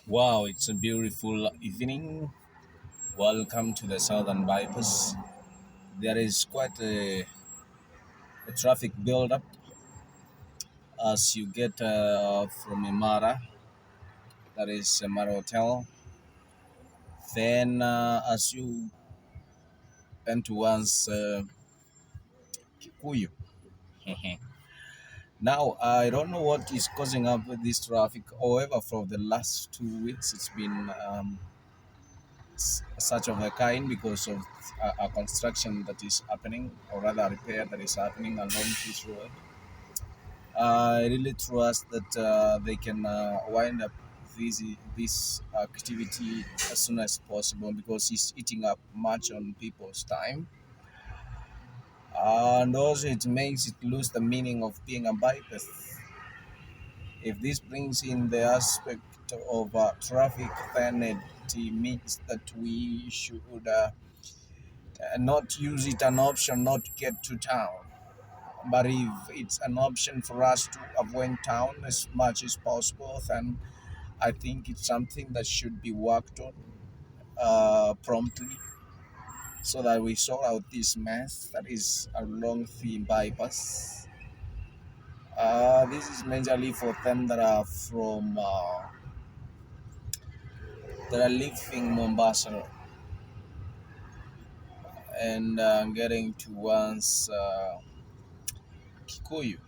Wow, it's a beautiful evening. Welcome to the Southern Bypass. There is quite a traffic build-up as you get from Imara, that is Imara Hotel. Then, as you enter towards Kikuyu. Now, I don't know what is causing up this traffic. However, for the last 2 weeks, it's been such of a kind because of a construction that is happening, or rather, a repair that is happening along this road. I really trust that they can wind up this activity as soon as possible because it's eating up much on people's time, and also it makes it lose the meaning of being a bypass. If this brings in the aspect of traffic, then it means that we should not use it an option not to get to town. But if it's an option for us to avoid town as much as possible, then I think it's something that should be worked on promptly so that we sort out this mess that is along the bypass. This is majorly for them that are leaving Mombasa and getting towards Kikuyu.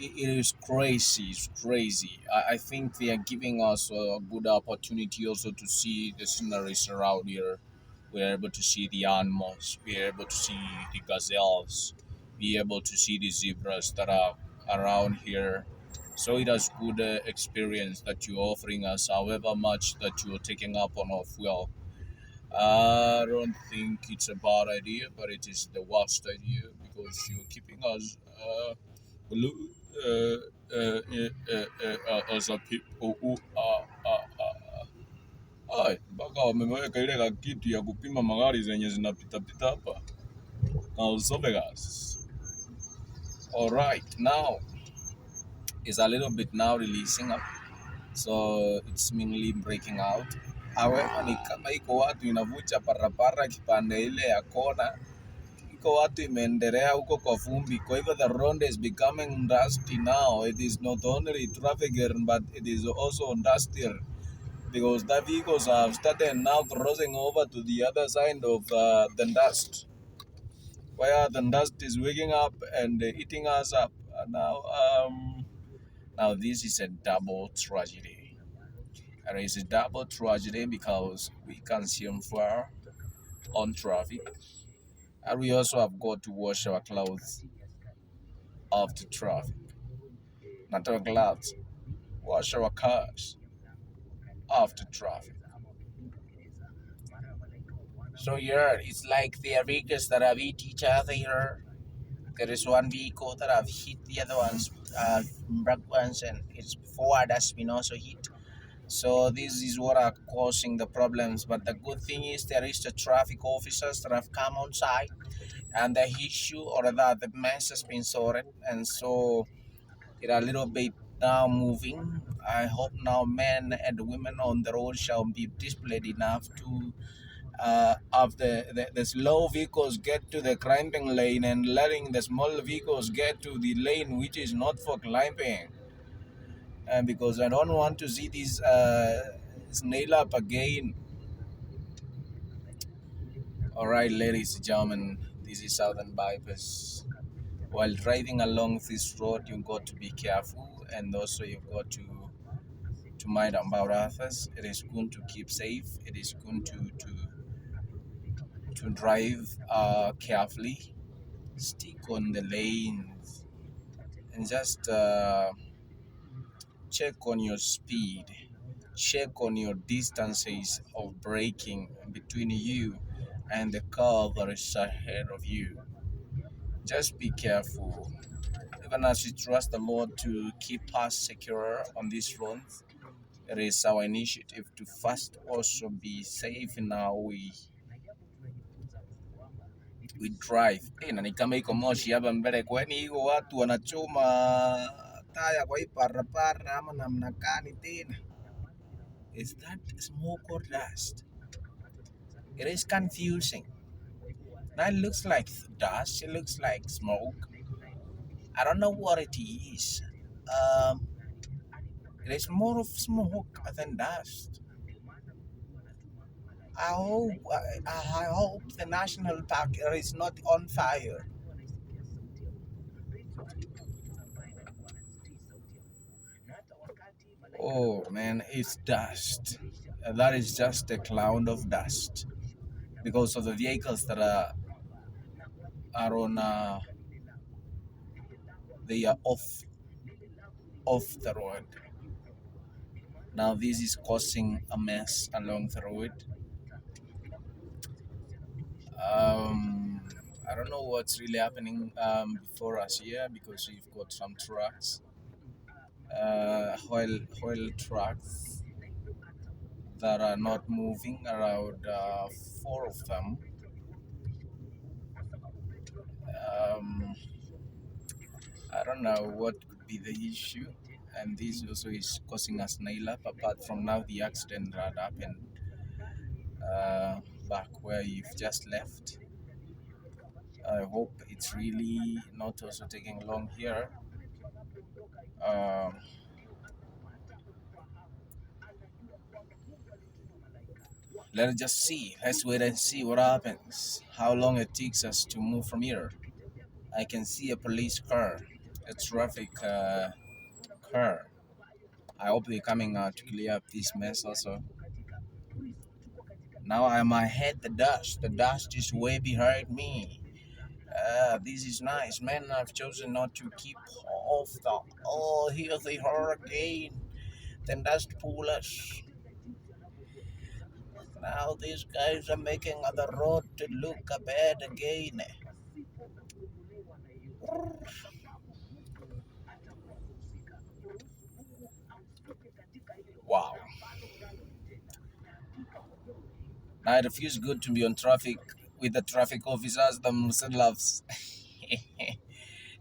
It is crazy. It's crazy. I think they are giving us a good opportunity also to see the sceneries around here. We're able to see the animals. We're able to see the gazelles. Be able to see the zebras that are around here. So it is good experience that you're offering us. However much that you're taking up on our fuel, I don't think it's a bad idea, but it is the worst idea because you're keeping us. Blue, as a people who mpaka wameweka ile kitu ya kupima magari zenye zinapitapita hapa Las Vegas. All right, now it's a little bit now releasing up, so it's mainly breaking out. However, ni kama iko watu inavucha parapara kipande ile ya kona, iko watu imeendelea huko kwa vumbi. Kwa hivyo the road is becoming dusty now. It is not only traffic but it is also dusty because the vehicles have started now crossing over to the other side of the dust, where the dust is waking up and eating us up. Now this is a double tragedy. And it's a double tragedy because we consume far on traffic, and we also have got to wash our clothes after traffic. Not our gloves, wash our cars after traffic. So yeah, it's like the vehicles that have hit each other here. There is one vehicle that have hit the other ones, back ones, and its forward has been also hit. So this is what are causing the problems. But the good thing is there is the traffic officers that have come on site, and the issue or the mess has been sorted, and so it a little bit now moving. I hope now men and women on the road shall be displayed enough to of the slow vehicles get to the climbing lane and letting the small vehicles get to the lane which is not for climbing. And because I don't want to see this snail up again. All right, ladies and gentlemen, this is Southern Bypass. While driving along this road, you've got to be careful, and also you've got to mind about others. It is good to keep safe. It is good to drive carefully, stick on the lanes, and just check on your speed, check on your distances of braking between you and the car that is ahead of you. Just be careful. Even as we trust the Lord to keep us secure on these roads, it is our initiative to first also be safe in how we drive. Na ni kama iko moshi hapa mbele, kwani iko watu wanachoma taya kwa parra ama namna gani tena? Is that smoke or dust? It is confusing. Now it looks like dust. It looks like smoke. I don't know what it is. Um, it is more of smoke than dust. I hope the national park is not on fire. Oh man, it's dust. That is just a cloud of dust because of the vehicles that are on they are off the road. Now this is causing a mess along the road. Um, I don't know what's really happening before us here because we've got some trucks, oil trucks that are not moving. Around four of them. Um, I don't know what could be the issue, and this also is causing a snail up. Apart from now, the accident that happened uh, back where you've just left. I hope it's really not also taking long here. Um, let's just see. Let's wait and see what happens. How long it takes us to move from here. I can see a police car, a traffic car. I hope they're coming out to clear up this mess also. Now I'm ahead the dust. The dust is way behind me. This is nice, man. I've chosen not to keep off the. Oh, here they are again. Then dust pull us. Now these guys are making the road to look bad again. Wow. Now it feels good to be on traffic with the traffic officers themselves.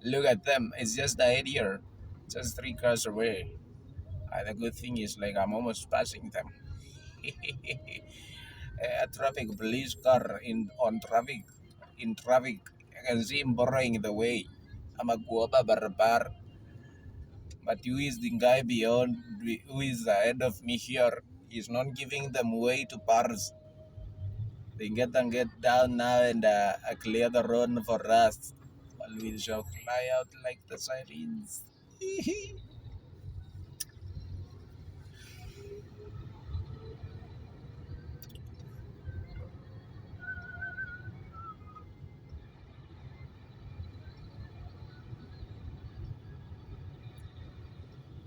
Look at them. It's just ahead here. Just 3 cars away. The good thing is like I'm almost passing them. A traffic police car in traffic. I can see him borrowing the way. I'm a guapa barbar. But who is the guy beyond? Who is ahead of me here? He's not giving them way to pass. They get down now and clear the road for us. While we shall fly out like the sirens.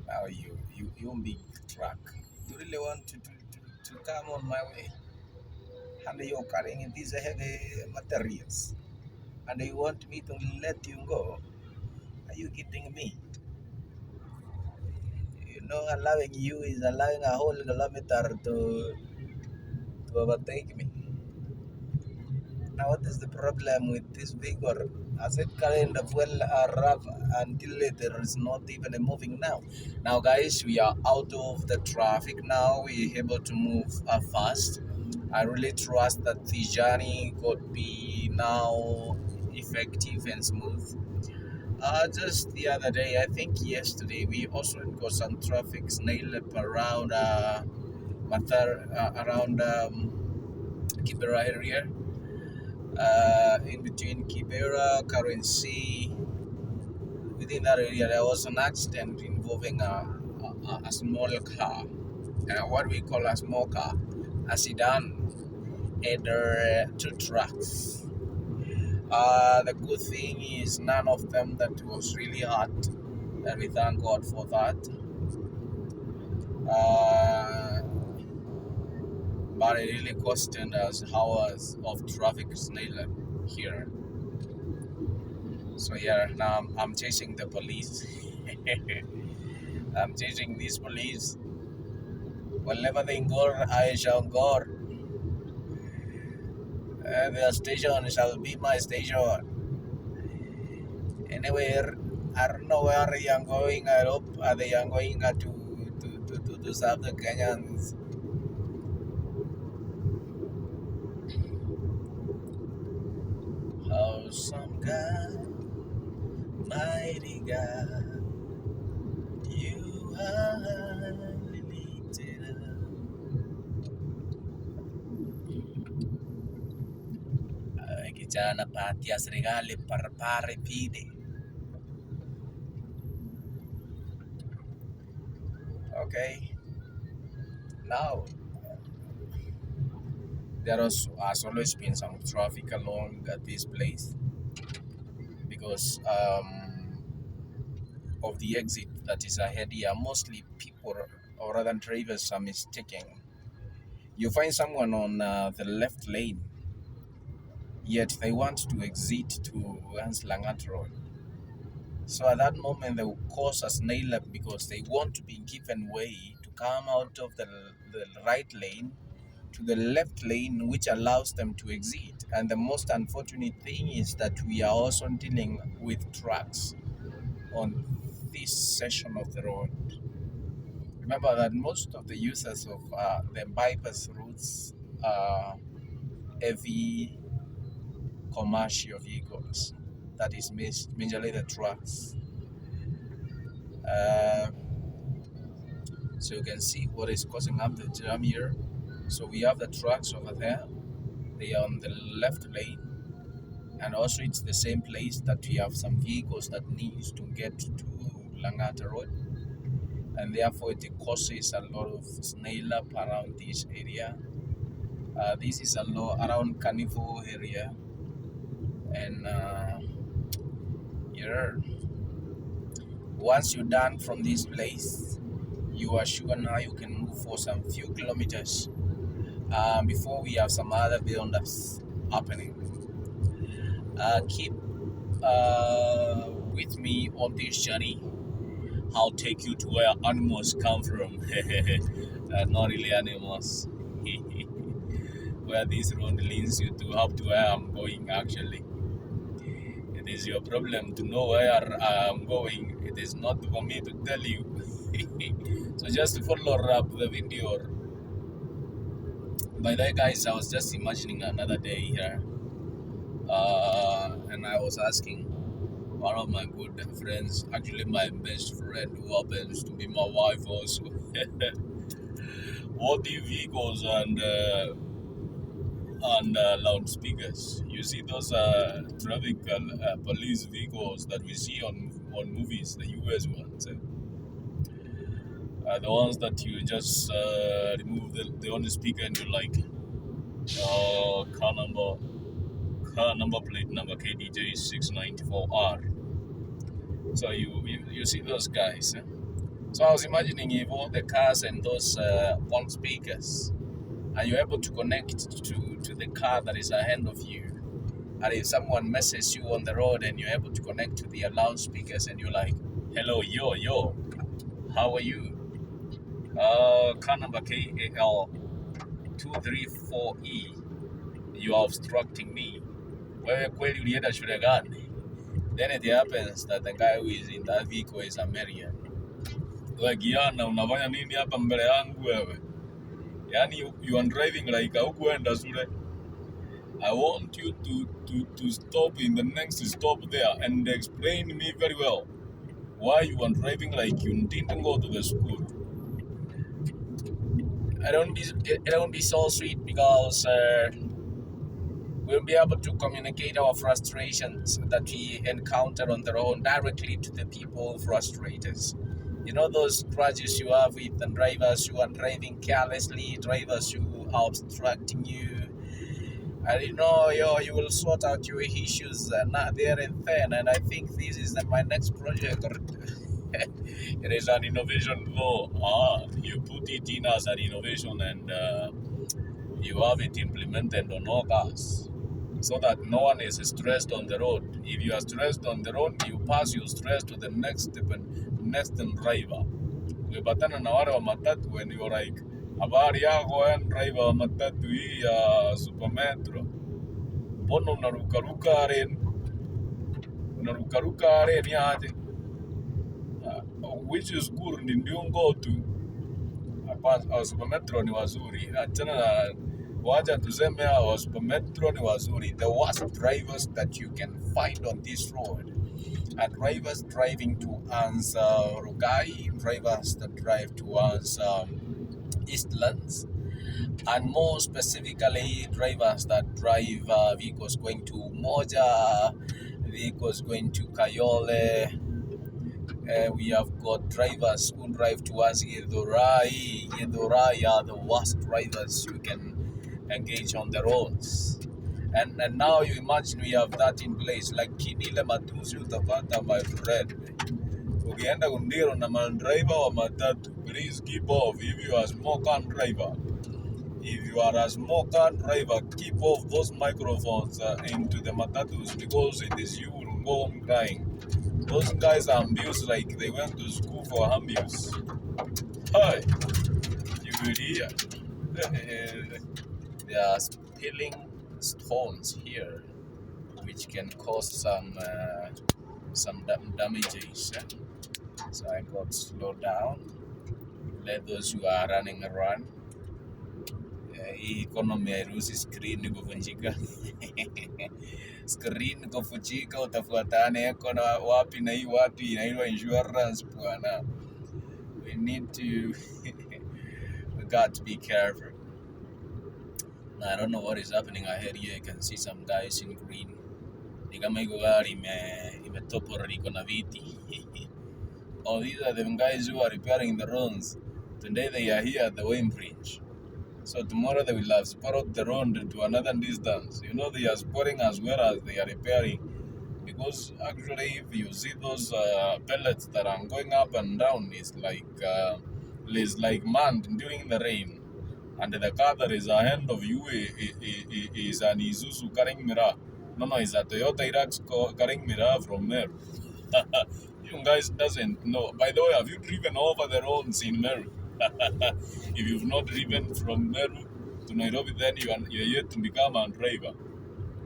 Now you big truck. You really want to come on my way? And you're carrying these heavy materials. And you want me to let you go? Are you kidding me? You know, allowing you is allowing a whole kilometer to overtake me. Now, what is the problem with this vehicle? As it current fuel are rough until there is not even a moving now. Now, guys, we are out of the traffic now. We're able to move fast. I really trust that the journey could be now effective and smooth. Just the other day, I think yesterday, we also got some traffic snail up around around Kibera area. In between Kibera, Currency, within that area, there was an accident involving a small car, what we call a small car, a sedan, and two trucks. The good thing is none of them that was really hurt, and we thank God for that. Uh, but it really costed us hours of traffic snail here. So yeah, now I'm chasing the police. I'm chasing these police. Wherever they go, I shall go. Their station shall be my station. Anywhere I don't know where they are going. I hope they are going to serve the Kenyans. Awesome God, mighty God, you are lifted up. Kijana pati ya serikali parpare pide. Okay, now there has always been some traffic along this place because of the exit that is ahead here. Mostly people, or rather drivers, are mistaking. You find someone on the left lane, yet they want to exit to Hans Langat Road. So at that moment, they will cause a snail up because they want to be given way to come out of the right lane to the left lane, which allows them to exit. And the most unfortunate thing is that we are also dealing with trucks on this section of the road. Remember that most of the users of the bypass routes are heavy commercial vehicles, that is majorly the trucks. So you can see what is causing up the jam here. So we have the trucks over there, they are on the left lane, and also it's the same place that we have some vehicles that needs to get to Langata Road, and therefore it causes a lot of snail up around this area. This is a lot around Carnival area, and here, once you're done from this place, you are sure now you can move for some few kilometers before we have some other build-ups happening. Keep with me on this journey. I'll take you to where animals come from. Not really animals. Where this road leads you to up to where I'm going actually. It is your problem to know where I'm going. It is not for me to tell you. So just follow up the video. By the way, guys, I was just imagining another day here. And I was asking one of my good friends, actually my best friend, who happens to be my wife also, what the vehicles and loudspeakers. You see those traffic police vehicles that we see on movies, the US ones. The ones that you just remove the only speaker and you're like, car number plate number KDJ 694R. So you see those guys. So I was imagining if all the cars and those one speakers, and you're able to connect to the car that is ahead of you. And if someone messes you on the road and you're able to connect to the loudspeakers and you're like, hello, yo, how are you? Car number KAL 234E, you are obstructing me. Wewe kweli ulienda shule gani? Then it happens that the guy who is in that vehicle is American. Like, Giana, unafanya nini hapa mbele yangu wewe? Yani, you are driving like haukuenda shule. I want you to stop in the next stop there and explain to me very well why you are driving like you didn't go to the school. I don't be so sweet because we'll be able to communicate our frustrations that we encounter on the road directly to the people frustrators. You know those grudges you have with the drivers who are driving carelessly, drivers who are obstructing you. And you will sort out your issues not there and then. And I think this is my next project. It is an innovation though. You put it in as an innovation and you have it implemented on all cars so that no one is stressed on the road. If you are stressed on the road, you pass your stress to the next driver. Umepatana na wale wa matatu when you're like, habari yako driver wa matatu hii ya Supermetro, mbona unarukaruka are ni aje? which school did you go to? Supermetro ni wazuri. Achana na wacha tuseme Supermetro ni wazuri. The worst drivers that you can find on this road are drivers driving towards Rugai, drivers that drive towards Eastlands, and more specifically drivers that drive vehicles going to Moja, vehicles going to Kayole. We have got drivers who drive towards Githurai. Githurai are the worst drivers you can engage on the roads. And now you imagine we have that in place. Like Kinile Matusi utapata, my friend. Ukienda Gundiro na driver wa matatu, please keep off. If you are a small car driver, keep off those microphones into the matatus, because it is you will go home crying. Those guys are abused like they went to school for abuse. Hi, you will hear. They are spilling stones here, which can cause some damages. So I got slowed down. Let those who are running run. Hii economy hairuhusi screen kuvunjika. Screen kuvunjika, utafuatana yako na wapi na hii watu inaitwa insurance bwana. We need to we got to be careful. Now, I don't know what is happening ahead here. You can see some guys in green. Ni kama iko gari imetopora liko na viti. Oh, these are the guys who are repairing the roads. Today they are here at the Wayne Bridge. So tomorrow they will have spurred the road to another distance. You know, they are spurring as well as they are repairing. Because actually, if you see those pellets that are going up and down, it's like mud during the rain. And the car that is ahead of you is an Isuzu carrying mirror. No, it's a Toyota Hilux carrying mirror from there. You guys doesn't know. By the way, have you driven over the roads in Meru? If you've not driven from Meru to Nairobi, then you're yet to become a driver.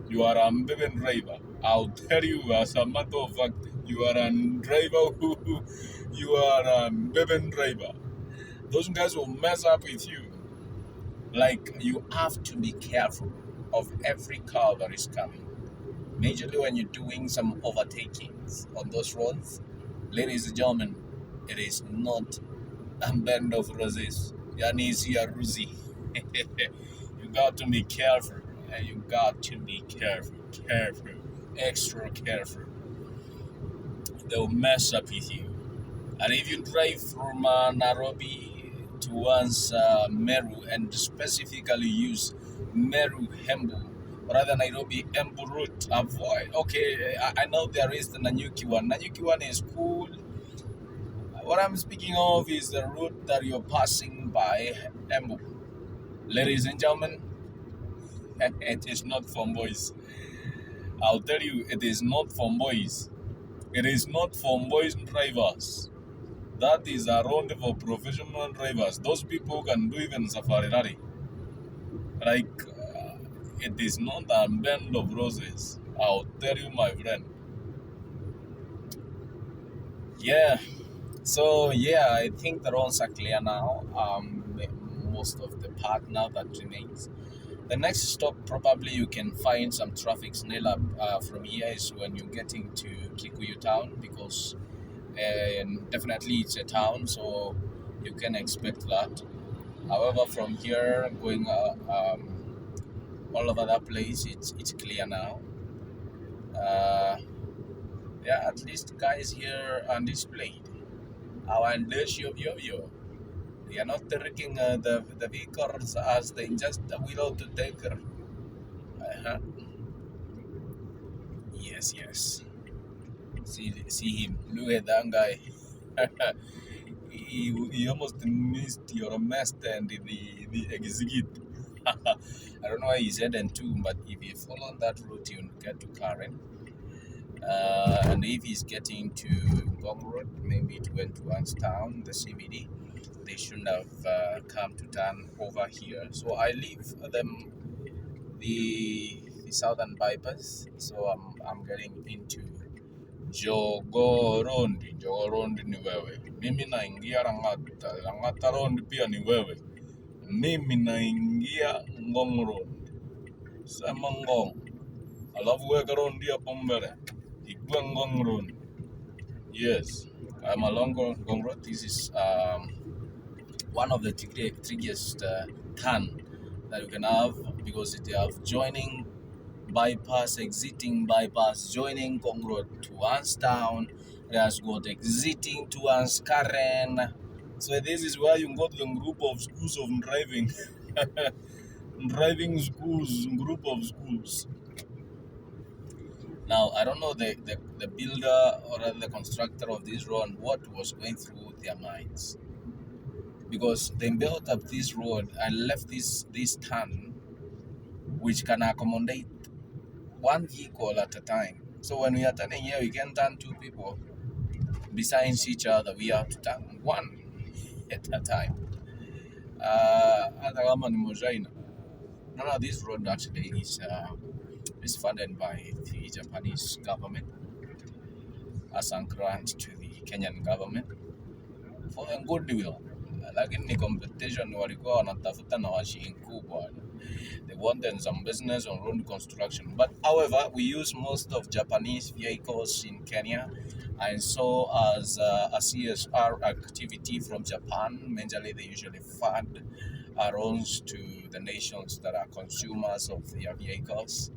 You are a Mbeven driver. I'll tell you as a matter of fact, you are a driver you are a Mbeven driver. Those guys will mess up with you. Like, you have to be careful of every car that is coming. Majorly when you're doing some overtakings on those roads, ladies and gentlemen, it is not a band of roses. Yani is a ruzi. You got to be careful. You got to be careful. Extra careful. They'll mess up with you. And if you drive from Nairobi towards Meru, and specifically use Meru Embu, rather Nairobi Embu route, avoid. Okay, I know there is the Nanyuki one. Nanyuki one is cool. What I'm speaking of is the route that you're passing by Embu. Ladies and gentlemen, it is not for boys. I'll tell you, it is not for boys. It is not for boys drivers. That is a road for professional drivers. Those people can do even safari rally. Like, it is not a band of roses. I'll tell you, my friend. Yeah. So yeah, I think the roads are clear now. Most of the part now that remains. The next stop, probably you can find some traffic snail up from here, is when you're getting to Kikuyu town, because definitely it's a town, so you can expect that. However, from here going all over that place, it's clear now. Yeah, at least guys here are displayed. Our Andeshi of Yo-Yo. They are not taking the vehicles as they just will to take her. Uh-huh. Yes. See him. Look at that guy. he almost missed your master and the exit. I don't know why he said N2, but if you follow that route, you'll get to Karen. And if he's getting to Ngong Road, maybe it went towards town, the CBD, they shouldn't have come to turn over here. So I leave them the southern bypass, so I'm getting into Jogorondi. Jogorondi ni wewe. Mimi naingia Lang'ata. Lang'ata Road pia ni wewe. Mimi naingia Ngong Road. Sema Ngong. Alafu weka rondi hapo mbele. Ikue Ngong Road. Yes. I'm along Ngong Road. This is one of the trickiest turn that you can have because it have joining bypass, exiting bypass, joining Ngong Road to Anstown. It has got exiting to Anskaren. So this is where you got the group of schools of driving. Driving schools, group of schools. Now, I don't know the builder or the constructor of this road, what was going through their minds. Because they built up this road and left this turn, which can accommodate one vehicle at a time. So when we are turning here, we can turn two people besides each other. We have to turn one at a time. No, this road actually is funded by the Japanese government as a grant to the Kenyan government for a goodwill. Lakini competition walikuwa wanatafuta na washirika kubwa. They wanted some business on road construction. But however, we use most of Japanese vehicles in Kenya, and so as a CSR activity from Japan, majorly they usually fund loans to the nations that are consumers of their vehicles.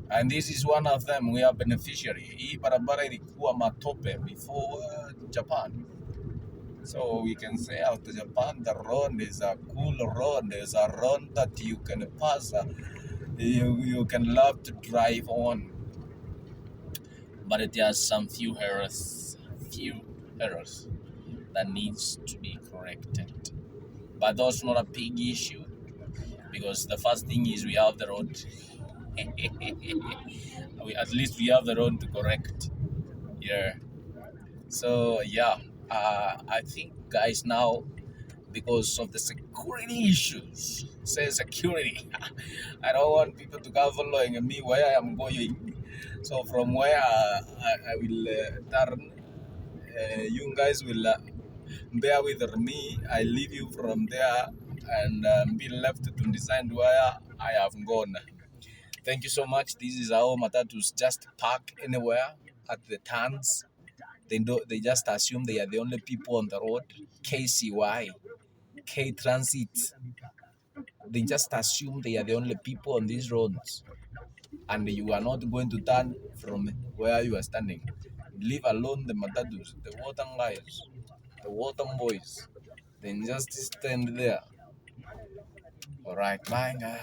And this is one of them. We are beneficiary. Hii barabara ilikuwa matope before Japan. So we can say after Japan, the road is a cool road. It's a road that you can pass. You can love to drive on. But it has some few errors that needs to be corrected. But that's not a big issue because the first thing is we have the road. At least we have the road to correct. Yeah. So yeah, I think guys now, because of the security issues, say security, I don't want people to come following me where I am going. So from where I will turn, you guys will bear with me. I leave you from there and be left to decide where I have gone. Thank you so much. This is how matatus just park anywhere at the turns. They just assume they are the only people on the road. KCY, K Transit. They just assume they are the only people on these roads, and you are not going to turn from where you are standing. Leave alone the matatus, the water guys, the water boys. Then just stand there. All right, bye guys.